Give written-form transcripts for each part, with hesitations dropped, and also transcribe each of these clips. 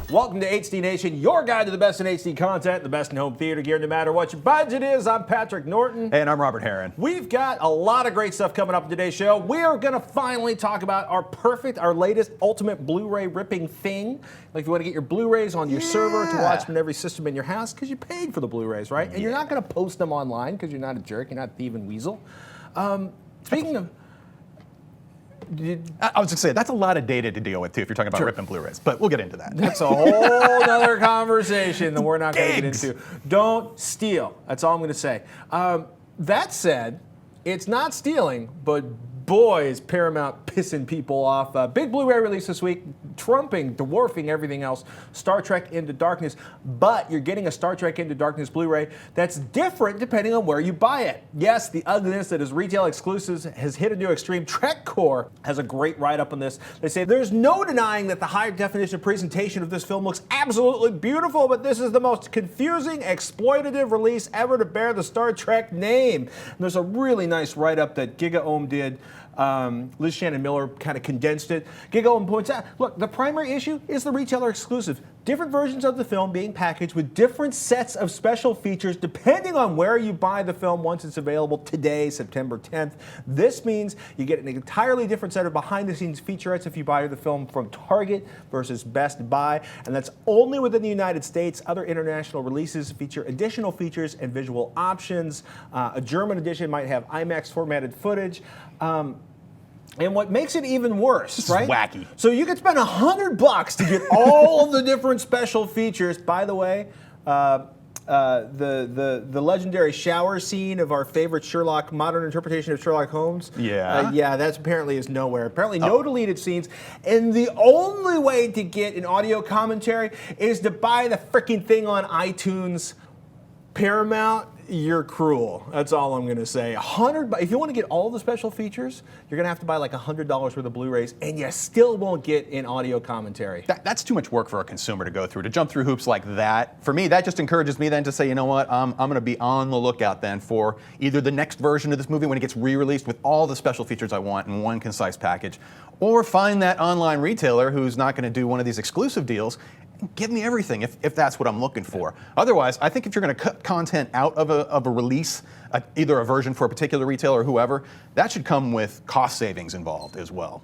Welcome to HD Nation, your guide to the best in HD content, the best in home theater gear, no matter what your budget is. I'm Patrick Norton. And I'm Robert Heron. We've got a lot of great stuff coming up in today's show. We are going to finally talk about our latest ultimate Blu-ray ripping thing. Like if you want to get your Blu-rays on your server to watch them in every system in your house, because you paid for the Blu-rays, right? And you're not going to post them online because you're not a jerk, you're not a thief and weasel. Speaking of... I was just saying, that's a lot of data to deal with, too, if you're talking about ripping Blu-rays. But we'll get into that. That's a whole other conversation that we're not going to get into. Don't steal. That's all I'm going to say. That said, it's not stealing, but boy, is Paramount pissing people off. Big Blu-ray release this week, dwarfing everything else, Star Trek Into Darkness. But you're getting a Star Trek Into Darkness Blu-ray that's different depending on where you buy it. Yes, the ugliness that is retail exclusives has hit a new extreme. TrekCore has a great write-up on this. They say there's no denying that the high-definition presentation of this film looks absolutely beautiful, but this is the most confusing, exploitative release ever to bear the Star Trek name. And there's a really nice write-up that GigaOM did. Liz Shannon Miller kind of condensed it. GigaOM points out, look, the primary issue is the retailer exclusive. Different versions of the film being packaged with different sets of special features depending on where you buy the film once it's available today, September 10th. This means you get an entirely different set of behind-the-scenes featurettes if you buy the film from Target versus Best Buy, and that's only within the United States. Other international releases feature additional features and visual options. A German edition might have IMAX formatted footage. And what makes it even worse, this right? Is wacky. So you could spend $100 to get all of the different special features. By the way, the legendary shower scene of our favorite modern interpretation of Sherlock Holmes. Yeah. That's apparently is nowhere. Apparently no deleted scenes. And the only way to get an audio commentary is to buy the freaking thing on iTunes. Paramount, you're cruel. That's all I'm going to say. If you want to get all the special features, you're going to have to buy like $100 worth of Blu-rays, and you still won't get an audio commentary. That's too much work for a consumer to go through, to jump through hoops like that. For me, that just encourages me then to say, you know what, I'm going to be on the lookout then for either the next version of this movie when it gets re-released with all the special features I want in one concise package, or find that online retailer who's not going to do one of these exclusive deals. Give me everything if that's what I'm looking for. Otherwise, I think if you're going to cut content out of a release, either a version for a particular retailer or whoever, that should come with cost savings involved as well.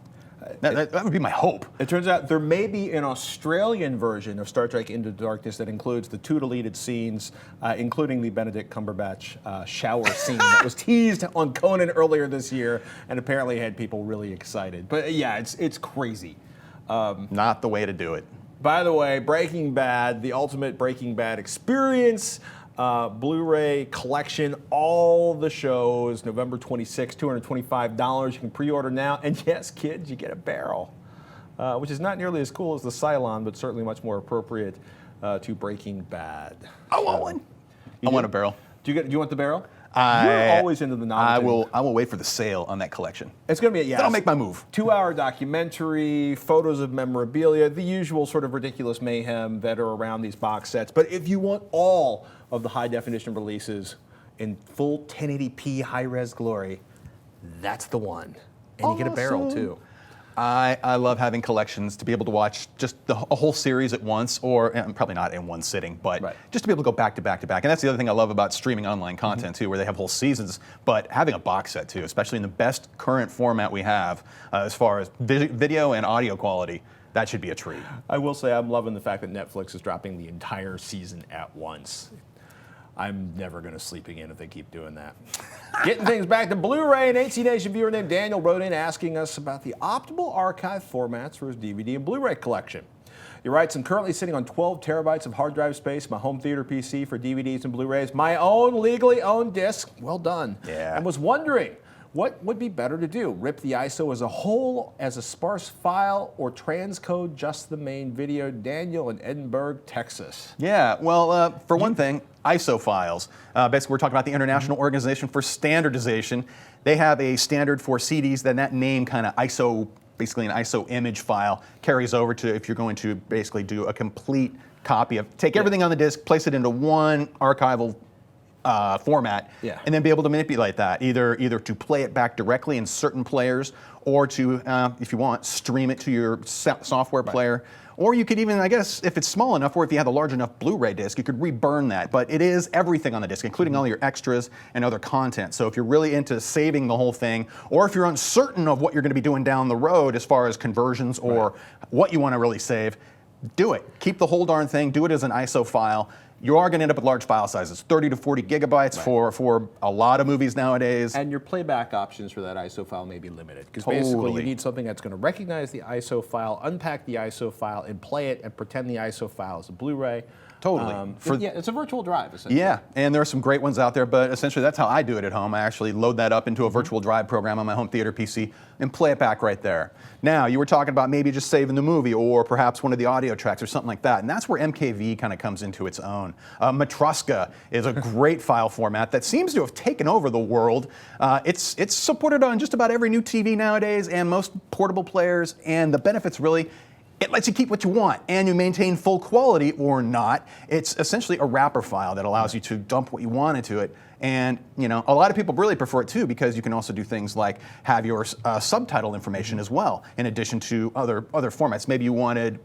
That would be my hope. It turns out there may be an Australian version of Star Trek Into Darkness that includes the 2 deleted scenes, including the Benedict Cumberbatch shower scene that was teased on Conan earlier this year and apparently had people really excited. But yeah, it's crazy. Not the way to do it. By the way, Breaking Bad, the ultimate Breaking Bad experience, Blu-ray collection, all the shows, November 26th, $225. You can pre-order now. And yes, kids, you get a barrel, which is not nearly as cool as the Cylon, but certainly much more appropriate to Breaking Bad. I want one. I want a barrel. Do you want the barrel? You're always into the novelty. I will wait for the sale on that collection. It's going to be, Then I'll make my move. 2-hour documentary, photos of memorabilia, the usual sort of ridiculous mayhem that are around these box sets. But if you want all of the high-definition releases in full 1080p high-res glory, that's the one. And you get a barrel, too. I love having collections to be able to watch just a whole series at once, or probably not in one sitting, but just to be able to go back to back to back. And that's the other thing I love about streaming online content too, where they have whole seasons, but having a box set too, especially in the best current format we have as far as video and audio quality, that should be a treat. I will say I'm loving the fact that Netflix is dropping the entire season at once. I'm never going to sleep again if they keep doing that. Getting things back to Blu-ray, an HD Nation viewer named Daniel wrote in asking us about the optimal archive formats for his DVD and Blu-ray collection. He writes, I'm currently sitting on 12 terabytes of hard drive space, my home theater PC for DVDs and Blu-rays, my own legally owned disc, well done, and was wondering, what would be better to do? Rip the ISO as a whole, as a sparse file, or transcode just the main video? Daniel in Edinburgh, Texas. Yeah, well, for one thing, ISO files. Basically, we're talking about the International Organization for Standardization. They have a standard for CDs, then that name kind of ISO, basically an ISO image file, carries over to if you're going to basically do a complete copy of, take everything on the disc, place it into one archival format, Yeah. and then be able to manipulate that, either to play it back directly in certain players, or to, if you want, stream it to your software player. Or you could even, I guess, if it's small enough, or if you had a large enough Blu-ray disc, you could reburn that. But it is everything on the disc, including all your extras and other content. So if you're really into saving the whole thing, or if you're uncertain of what you're going to be doing down the road as far as conversions or what you want to really save, do it. Keep the whole darn thing. Do it as an ISO file. You are going to end up with large file sizes, 30 to 40 gigabytes for a lot of movies nowadays. And your playback options for that ISO file may be limited. Because basically you need something that's going to recognize the ISO file, unpack the ISO file, and play it and pretend the ISO file is a Blu-ray. Totally. Yeah, it's a virtual drive, essentially. Yeah, and there are some great ones out there, but essentially that's how I do it at home. I actually load that up into a virtual drive program on my home theater PC and play it back right there. Now, you were talking about maybe just saving the movie or perhaps one of the audio tracks or something like that, and that's where MKV kind of comes into its own. Matroska is a great file format that seems to have taken over the world. It's supported on just about every new TV nowadays and most portable players, and the benefits really, it lets you keep what you want, and you maintain full quality or not. It's essentially a wrapper file that allows you to dump what you want into it. And you know, a lot of people really prefer it too, because you can also do things like have your subtitle information as well, in addition to other formats. Maybe you wanted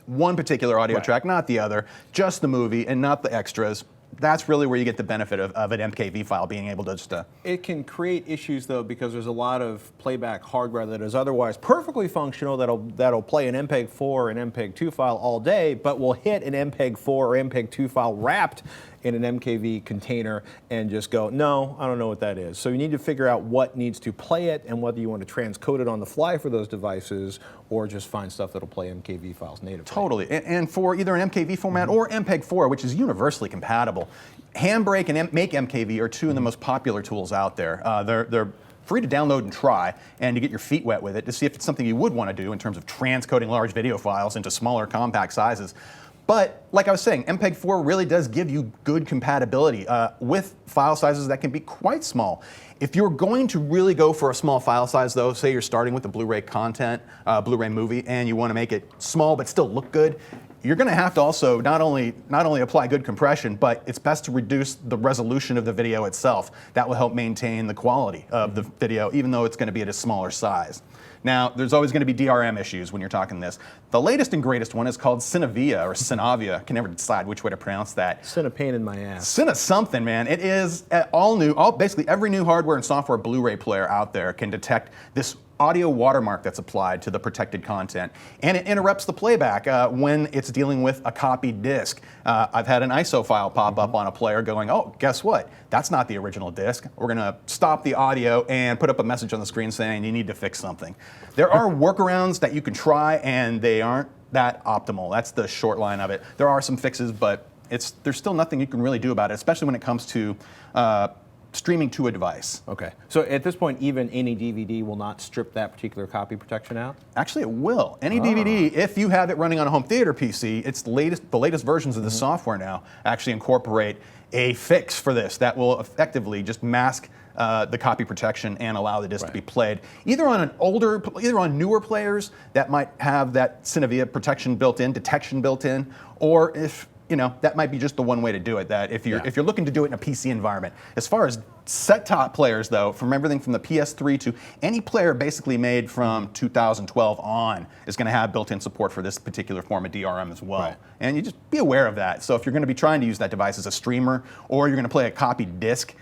one particular audio track, not the other, just the movie and not the extras. That's really where you get the benefit of an MKV file being able to just... It can create issues, though, because there's a lot of playback hardware that is otherwise perfectly functional that'll play an MPEG-4 or an MPEG-2 file all day, but will hit an MPEG-4 or MPEG-2 file wrapped in an MKV container and just go, no, I don't know what that is. So you need to figure out what needs to play it and whether you want to transcode it on the fly for those devices or just find stuff that'll play MKV files natively. Totally, and for either an MKV format or MPEG-4, which is universally compatible, Handbrake and Make MKV are two of the most popular tools out there. They're free to download and try, and to get your feet wet with it to see if it's something you would want to do in terms of transcoding large video files into smaller, compact sizes. But like I was saying, MPEG-4 really does give you good compatibility with file sizes that can be quite small. If you're going to really go for a small file size, though, say you're starting with the Blu-ray content, Blu-ray movie, and you want to make it small but still look good, you're going to have to also not only apply good compression, but it's best to reduce the resolution of the video itself. That will help maintain the quality of the video, even though it's going to be at a smaller size. Now, there's always going to be DRM issues when you're talking this. The latest and greatest one is called Cinevia, or Cinavia. I can never decide which way to pronounce that. Cine pain in my ass. Cine something, man. It is basically every new hardware and software Blu-ray player out there can detect this audio watermark that's applied to the protected content, and it interrupts the playback when it's dealing with a copied disc. I've had an ISO file pop up on a player going, oh, guess what? That's not the original disc. We're going to stop the audio and put up a message on the screen saying you need to fix something. There are workarounds that you can try, and they aren't that optimal. That's the short line of it. There are some fixes, but there's still nothing you can really do about it, especially when it comes to streaming to a device. Okay. So at this point, even any DVD will not strip that particular copy protection out? Actually, it will. Any DVD, if you have it running on a home theater PC, the latest versions of the software now actually incorporate a fix for this that will effectively just mask the copy protection and allow the disc to be played either on newer players that might have that Cinevia protection built in, detection built in, or if that might be just the one way to do it. That if you're looking to do it in a PC environment. As far as set-top players, though, from everything from the PS3 to any player basically made from 2012 on is going to have built-in support for this particular form of DRM as well. Right. And you just be aware of that. So if you're going to be trying to use that device as a streamer, or you're going to play a copied disc,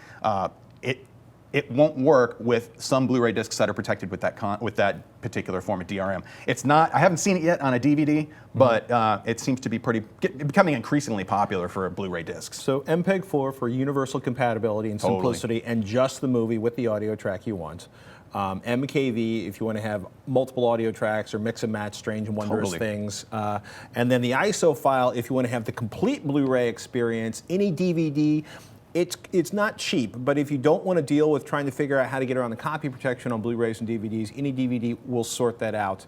it won't work with some Blu-ray discs that are protected with that particular form of DRM. It's not. I haven't seen it yet on a DVD, but it seems to be becoming increasingly popular for Blu-ray discs. So MPEG-4 for universal compatibility and simplicity, and just the movie with the audio track you want. MKV if you want to have multiple audio tracks or mix and match strange and wondrous things. And then the ISO file if you want to have the complete Blu-ray experience. Any DVD. It's not cheap, but if you don't want to deal with trying to figure out how to get around the copy protection on Blu-rays and DVDs, any DVD will sort that out,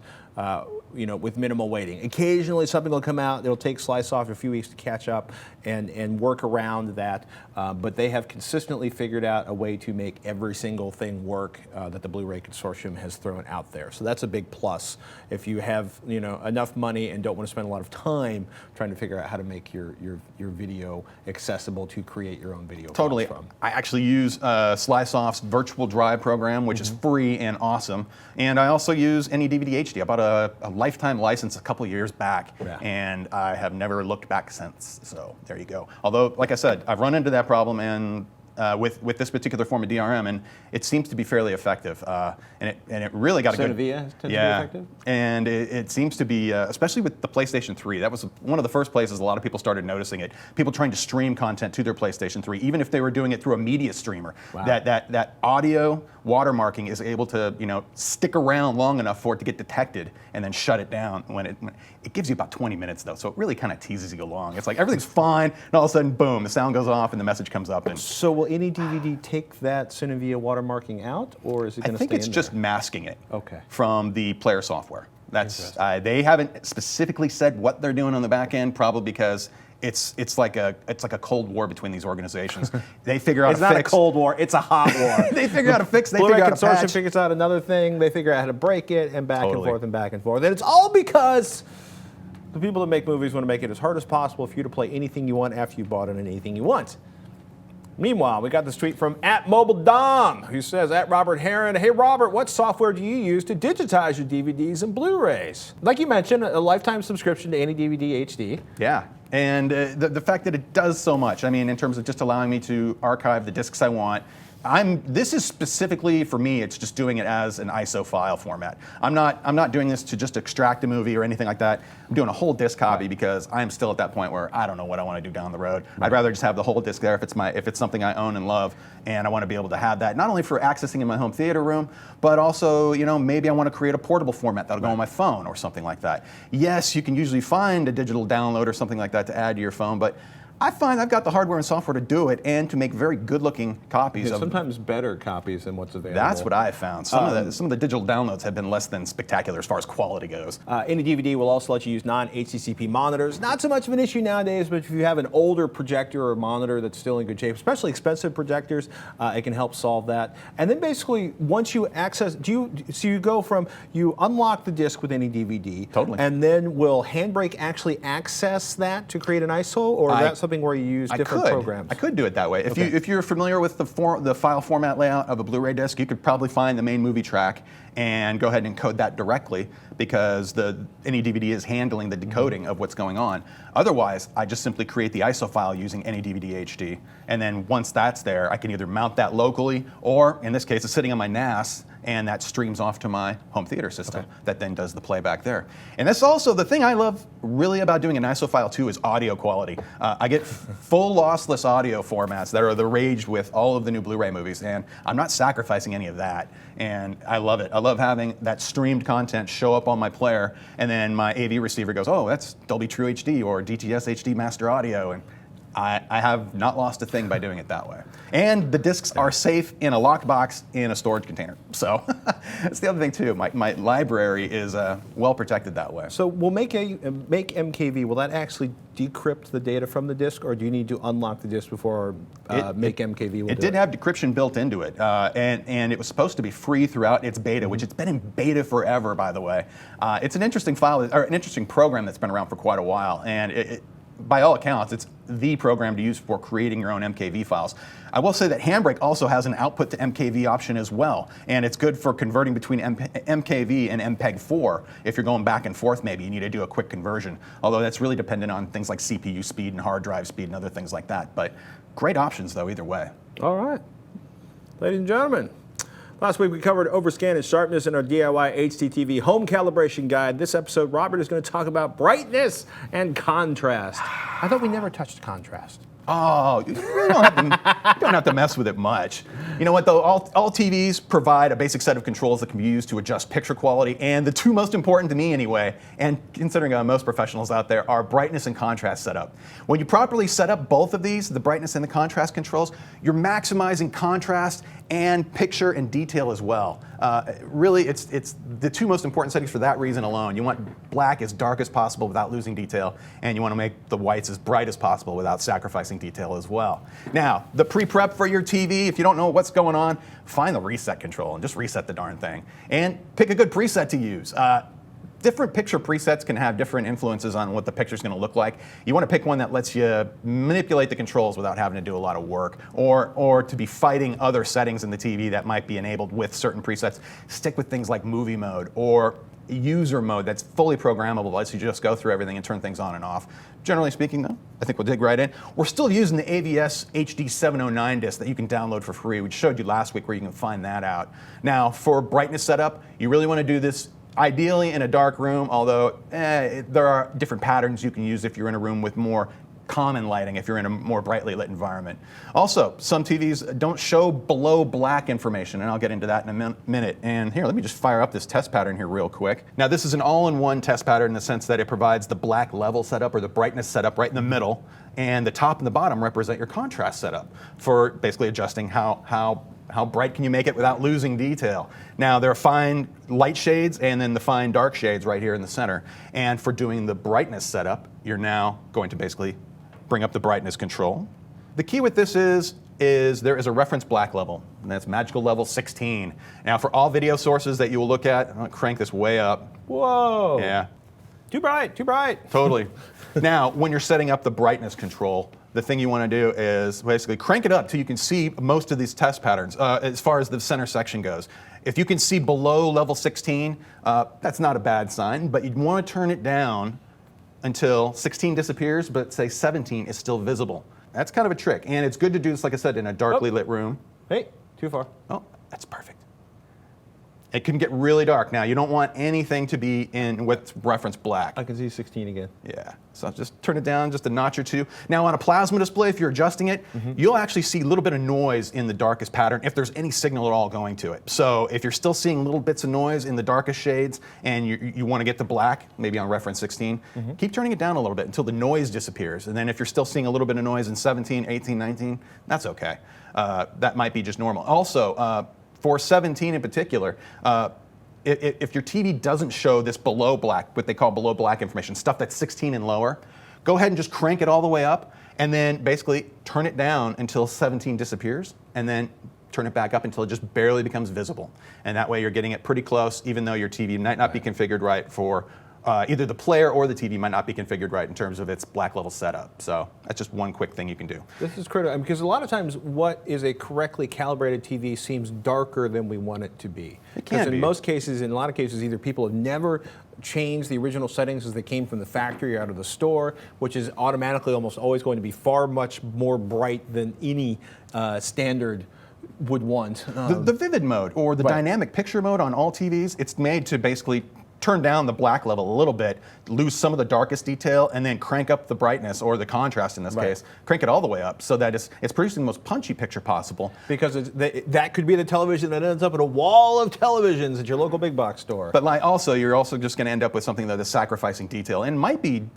with minimal waiting. Occasionally something will come out, it'll take Slice off a few weeks to catch up and work around that, but they have consistently figured out a way to make every single thing work that the Blu-ray Consortium has thrown out there. So that's a big plus if you have enough money and don't want to spend a lot of time trying to figure out how to make your video accessible to create your own video. video Totally. files from. I actually use Sliceoff's virtual drive program, which is free and awesome. And I also use AnyDVD HD. I bought a lifetime license a couple years back, and I have never looked back since. So there you go. Although, like I said, I've run into that problem and with this particular form of DRM, and it seems to be fairly effective. And it really got a good. Vita tends to be effective. And it seems to be, especially with the PlayStation 3, that was one of the first places a lot of people started noticing it. People trying to stream content to their PlayStation 3, even if they were doing it through a media streamer. Wow. That audio watermarking is able to stick around long enough for it to get detected and then shut it down when it gives you about 20 minutes though, so it really kind of teases you along. It's like everything's fine, and all of a sudden, boom, the sound goes off and the message comes up. And So will any DVD take that Cinevia watermarking out, or is it going to stay in there? I think it's just masking it Okay. from the player software. That's they haven't specifically said what they're doing on the back end, probably because it's like a Cold War between these organizations. They figure out It's not a Cold War, it's a hot war. they figure out a fix. They Blu-ray figure out a Consortium patch. figures out another thing. They figure out how to break it, and back Totally. and forth and back and forth. And it's all because the people that make movies want to make it as hard as possible for you to play anything you want after you bought it and anything you want. Meanwhile, we got this tweet from @MobileDom, who says, @Robert Heron, hey Robert, what software do you use to digitize your DVDs and Blu-rays? Like you mentioned, a lifetime subscription to AnyDVD HD. Yeah, and the fact that it does so much, I mean, in terms of just allowing me to archive the discs I want, this is specifically for me. It's just doing it as an ISO file format. I'm not doing this to just extract a movie or anything like that. I'm doing a whole disc copy because I'm still at that point where I don't know what I want to do down the road. I'd rather just have the whole disc there if it's something I own and love, and I want to be able to have that not only for accessing in my home theater room, but also maybe I want to create a portable format that'll go on my phone or something like that. Yes, you can usually find a digital download or something like that to add to your phone, but I find I've got the hardware and software to do it and to make very good-looking copies of. Sometimes better copies than what's available. That's what I found. Some of the digital downloads have been less than spectacular as far as quality goes. AnyDVD will also let you use non-HDCP monitors. Not so much of an issue nowadays, but if you have an older projector or monitor that's still in good shape, especially expensive projectors, it can help solve that. And then basically, once you access, you go from, you unlock the disc with AnyDVD, Totally. and then will Handbrake actually access that to create an ISO, or is that something where you use different programs? I could do it that way. If you're familiar with the file format layout of a Blu-ray disc, you could probably find the main movie track and go ahead and encode that directly because AnyDVD is handling the decoding of what's going on. Otherwise, I just simply create the ISO file using AnyDVD HD, and then once that's there, I can either mount that locally, or in this case, it's sitting on my NAS, and that streams off to my home theater system that then does the playback there. And that's also the thing I love really about doing an ISO file too is audio quality. I get full lossless audio formats that are the rage with all of the new Blu-ray movies, and I'm not sacrificing any of that. And I love it. I love having that streamed content show up on my player, and then my AV receiver goes, oh, that's Dolby True HD or DTS HD Master Audio, and I have not lost a thing by doing it that way. And the discs are safe in a locked box in a storage container. So that's the other thing too. My library is well protected that way. So will make MKV, will that actually decrypt the data from the disc, or do you need to unlock the disc before make MKV will do it? It did have decryption built into it, and it was supposed to be free throughout its beta, which it's been in beta forever, by the way. It's an interesting file, or an interesting program that's been around for quite a while, and by all accounts, it's the program to use for creating your own MKV files. I will say that Handbrake also has an output to MKV option as well, and it's good for converting between MKV and MPEG-4. If you're going back and forth, maybe you need to do a quick conversion, although that's really dependent on things like CPU speed and hard drive speed and other things like that. But great options, though, either way. All right. Ladies and gentlemen, last week we covered overscan and sharpness in our DIY HDTV home calibration guide. This episode, Robert is going to talk about brightness and contrast. I thought we never touched contrast. Oh, you really don't have to mess with it much. You know what though? All TVs provide a basic set of controls that can be used to adjust picture quality, and the two most important to me anyway, and considering most professionals out there, are brightness and contrast setup. When you properly set up both of these, the brightness and the contrast controls, you're maximizing contrast and picture and detail as well. Really, it's the two most important settings for that reason alone. You want black as dark as possible without losing detail, and you want to make the whites as bright as possible without sacrificing detail as well. Now, the pre-prep for your TV, if you don't know what's going on, find the reset control and just reset the darn thing. And pick a good preset to use. different picture presets can have different influences on what the picture's going to look like. You want to pick one that lets you manipulate the controls without having to do a lot of work, or to be fighting other settings in the TV that might be enabled with certain presets. Stick with things like movie mode or user mode that's fully programmable, lets you just go through everything and turn things on and off. Generally speaking, though, I think we'll dig right in. We're still using the AVS HD 709 disc that you can download for free, which showed you last week where you can find that out. Now, for brightness setup, you really want to do this ideally in a dark room, although there are different patterns you can use if you're in a room with more common lighting, if you're in a more brightly lit environment. Also, some TVs don't show below black information, and I'll get into that in a minute. And here, let me just fire up this test pattern here real quick. Now, this is an all-in-one test pattern in the sense that it provides the black level setup or the brightness setup right in the middle, and the top and the bottom represent your contrast setup for basically adjusting how bright can you make it without losing detail. Now, there are fine light shades and then the fine dark shades right here in the center. And for doing the brightness setup, you're now going to basically bring up the brightness control. The key with this is there is a reference black level, and that's magical level 16. Now, for all video sources that you will look at, I'll crank this way up. Whoa. Yeah. Too bright, too bright. Totally. Now, when you're setting up the brightness control, the thing you want to do is basically crank it up till you can see most of these test patterns as far as the center section goes. If you can see below level 16, that's not a bad sign, but you'd want to turn it down until 16 disappears, but say 17 is still visible. That's kind of a trick, and it's good to do this, like I said, in a darkly lit room. Hey, too far. Oh, that's perfect. It can get really dark. Now, you don't want anything to be in what's reference black. I can see 16 again. Yeah, so just turn it down just a notch or two. Now, on a plasma display, if you're adjusting it, you'll actually see a little bit of noise in the darkest pattern if there's any signal at all going to it. So if you're still seeing little bits of noise in the darkest shades and you want to get to black, maybe on reference 16, keep turning it down a little bit until the noise disappears. And then if you're still seeing a little bit of noise in 17, 18, 19, that's okay. That might be just normal. Also, for 17 in particular, if your TV doesn't show this below black, what they call below black information, stuff that's 16 and lower, go ahead and just crank it all the way up and then basically turn it down until 17 disappears and then turn it back up until it just barely becomes visible. And that way you're getting it pretty close, even though your TV might not be configured right for either the player or the TV might not be configured right in terms of its black level setup. So that's just one quick thing you can do. This is critical because a lot of times what is a correctly calibrated TV seems darker than we want it to be. It can be. In most cases, in a lot of cases, either people have never changed the original settings as they came from the factory or out of the store, which is automatically almost always going to be far much more bright than any standard would want. The vivid mode or the dynamic picture mode on all TVs, it's made to basically turn down the black level a little bit, lose some of the darkest detail, and then crank up the brightness or the contrast in this case, crank it all the way up so that it's producing the most punchy picture possible. Because that could be the television that ends up in a wall of televisions at your local big box store. But you're also just going to end up with something that is sacrificing detail and might be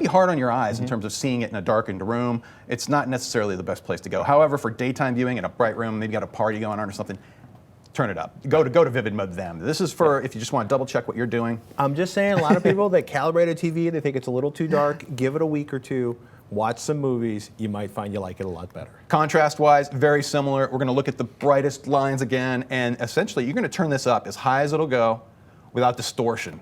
hard on your eyes in terms of seeing it in a darkened room. It's not necessarily the best place to go. However, for daytime viewing in a bright room, maybe you got a party going on or something, turn it up. Go to vivid mode them. This is for if you just want to double check what you're doing. I'm just saying, a lot of people that calibrate a TV, they think it's a little too dark. Give it a week or two. Watch some movies. You might find you like it a lot better. Contrast-wise, very similar. We're going to look at the brightest lines again, and essentially, you're going to turn this up as high as it'll go without distortion.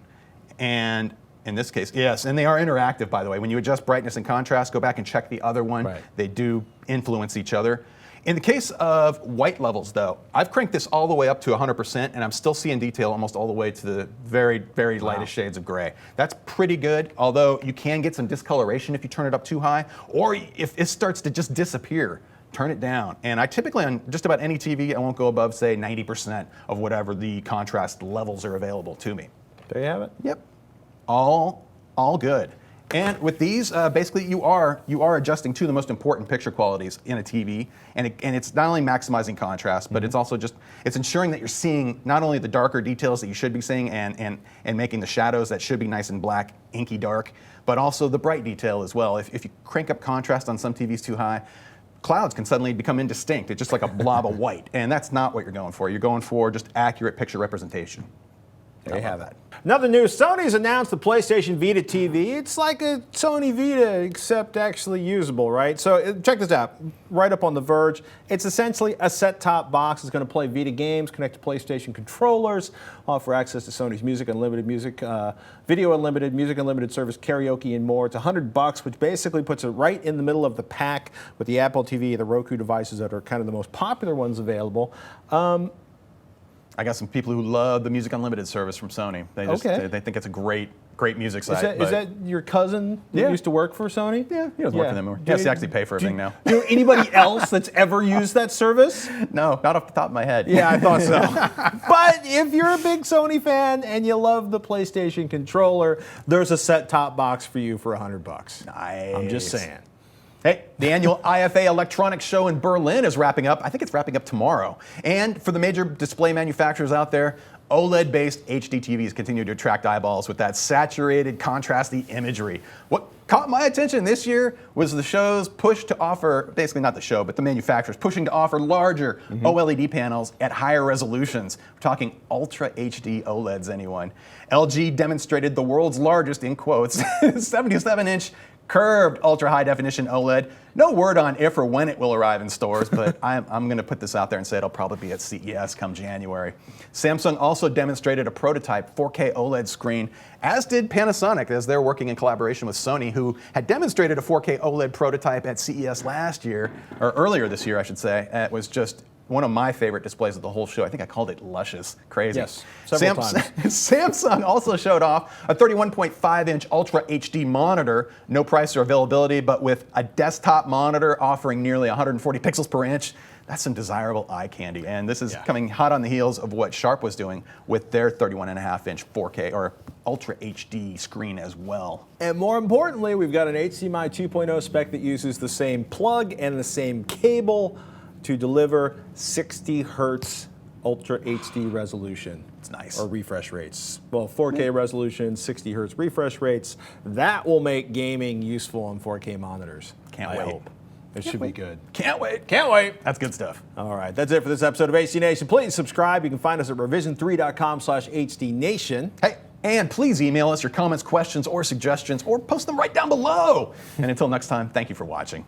And in this case, yes, and they are interactive, by the way. When you adjust brightness and contrast, go back and check the other one. Right. They do influence each other. In the case of white levels, though, I've cranked this all the way up to 100%, and I'm still seeing detail almost all the way to the very, very lightest shades of gray. That's pretty good, although you can get some discoloration if you turn it up too high, or if it starts to just disappear, turn it down. And I typically, on just about any TV, I won't go above, say, 90% of whatever the contrast levels are available to me. There you have it. Yep, all good. And with these, basically, you are adjusting to the most important picture qualities in a TV, and it's not only maximizing contrast, but it's also it's ensuring that you're seeing not only the darker details that you should be seeing, and making the shadows that should be nice and black, inky dark, but also the bright detail as well. If you crank up contrast on some TVs too high, clouds can suddenly become indistinct. It's just like a blob of white, and that's not what you're going for. You're going for just accurate picture representation. There you have that. it. Another news, Sony's announced the PlayStation Vita TV. It's like a Sony Vita, except actually usable, right? So check this out, right up on The Verge. It's essentially a set-top box. It's going to play Vita games, connect to PlayStation controllers, offer access to Sony's Music Unlimited music, Video Unlimited, Music Unlimited service, karaoke, and more. It's $100, which basically puts it right in the middle of the pack with the Apple TV, the Roku devices that are kind of the most popular ones available. I got some people who love the Music Unlimited service from Sony. They just they think it's a great music site. Is that your cousin that used to work for Sony? Yeah, he doesn't work for them anymore. He has to actually pay for everything now. Do you know anybody else that's ever used that service? No, not off the top of my head. Yeah, I thought so. But if you're a big Sony fan and you love the PlayStation controller, there's a set-top box for you for $100. Nice. I'm just saying. Hey, the annual IFA Electronics Show in Berlin is wrapping up. I think it's wrapping up tomorrow. And for the major display manufacturers out there, OLED-based HDTVs continue to attract eyeballs with that saturated, contrasty imagery. What caught my attention this year was the show's push to offer, basically not the show, but the manufacturers pushing to offer larger OLED panels at higher resolutions. We're talking Ultra HD OLEDs, anyone. LG demonstrated the world's largest, in quotes, 77-inch curved ultra high definition OLED. No word on if or when it will arrive in stores, but I'm going to put this out there and say it'll probably be at CES come January. Samsung also demonstrated a prototype 4K OLED screen, as did Panasonic, as they're working in collaboration with Sony, who had demonstrated a 4K OLED prototype at CES last year, or earlier this year, I should say. It was just one of my favorite displays of the whole show. I think I called it luscious. Crazy. Yes, several times. Samsung also showed off a 31.5-inch Ultra HD monitor, no price or availability, but with a desktop monitor offering nearly 140 pixels per inch. That's some desirable eye candy. And this is coming hot on the heels of what Sharp was doing with their 31.5-inch 4K or Ultra HD screen as well. And more importantly, we've got an HDMI 2.0 spec that uses the same plug and the same cable to deliver 60 hertz Ultra HD resolution. It's nice. Or refresh rates. Well, 4K resolution, 60 hertz refresh rates. That will make gaming useful on 4K monitors. Can't I wait. hope. It should be good. Can't wait. Can't wait. That's good stuff. All right, that's it for this episode of HD Nation. Please subscribe. You can find us at revision3.com/HDNation. Hey, and please email us your comments, questions, or suggestions, or post them right down below. And until next time, thank you for watching.